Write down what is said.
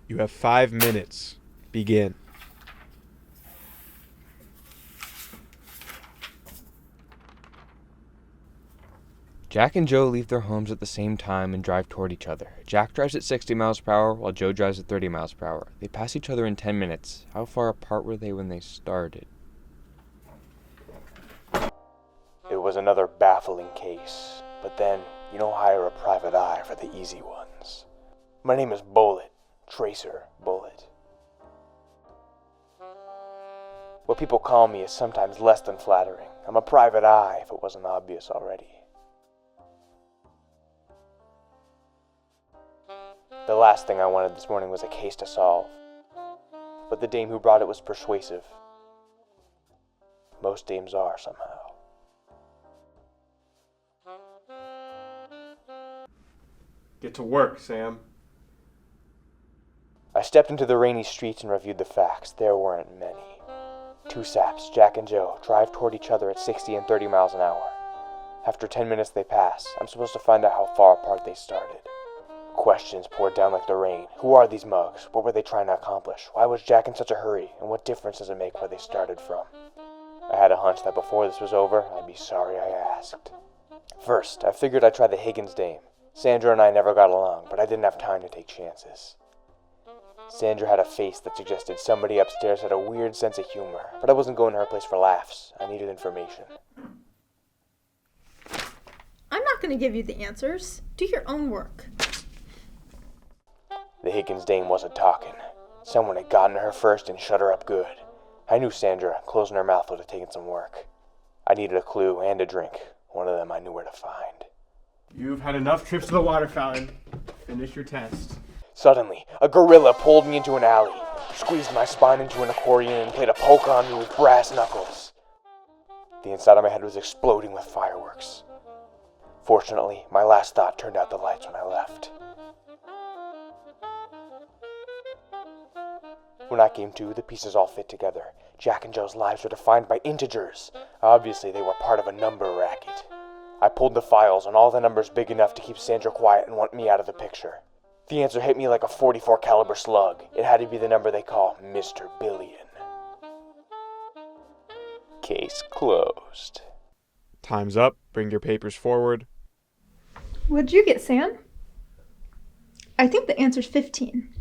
You have 5 minutes. Begin. Jack and Joe leave their homes at the same time and drive toward each other. Jack drives at 60 miles per hour while Joe drives at 30 miles per hour. They pass each other in 10 minutes. How far apart were they when they started? It was another baffling case, but then you don't hire a private eye for the easy ones. My name is Bullet, Tracer Bullet. What people call me is sometimes less than flattering. I'm a private eye, if it wasn't obvious already. The last thing I wanted this morning was a case to solve, but the dame who brought it was persuasive. Most dames are, somehow. Get to work, Sam. I stepped into the rainy streets and reviewed the facts. There weren't many. Two saps, Jack and Joe, drive toward each other at 60 and 30 miles an hour. After 10 minutes they pass. I'm supposed to find out how far apart they started. Questions poured down like the rain. Who are these mugs? What were they trying to accomplish? Why was Jack in such a hurry? And what difference does it make where they started from? I had a hunch that before this was over, I'd be sorry I asked. First, I figured I'd try the Higgins dame. Sandra and I never got along, but I didn't have time to take chances. Sandra had a face that suggested somebody upstairs had a weird sense of humor, but I wasn't going to her place for laughs. I needed information. I'm not going to give you the answers. Do your own work. The Higgins dame wasn't talking. Someone had gotten to her first and shut her up good. I knew Sandra, closing her mouth would have taken some work. I needed a clue and a drink. One of them I knew where to find. You've had enough trips to the water fountain. Finish your test. Suddenly, a gorilla pulled me into an alley, squeezed my spine into an accordion, and played a polka on me with brass knuckles. The inside of my head was exploding with fireworks. Fortunately, my last thought turned out the lights when I left. When I came to, the pieces all fit together. Jack and Joe's lives were defined by integers. Obviously, they were part of a number racket. I pulled the files on all the numbers big enough to keep Sandra quiet and want me out of the picture. The answer hit me like a .44 caliber slug. It had to be the number they call Mr. Billion. Case closed. Time's up. Bring your papers forward. What'd you get, Sam? I think the answer's 15.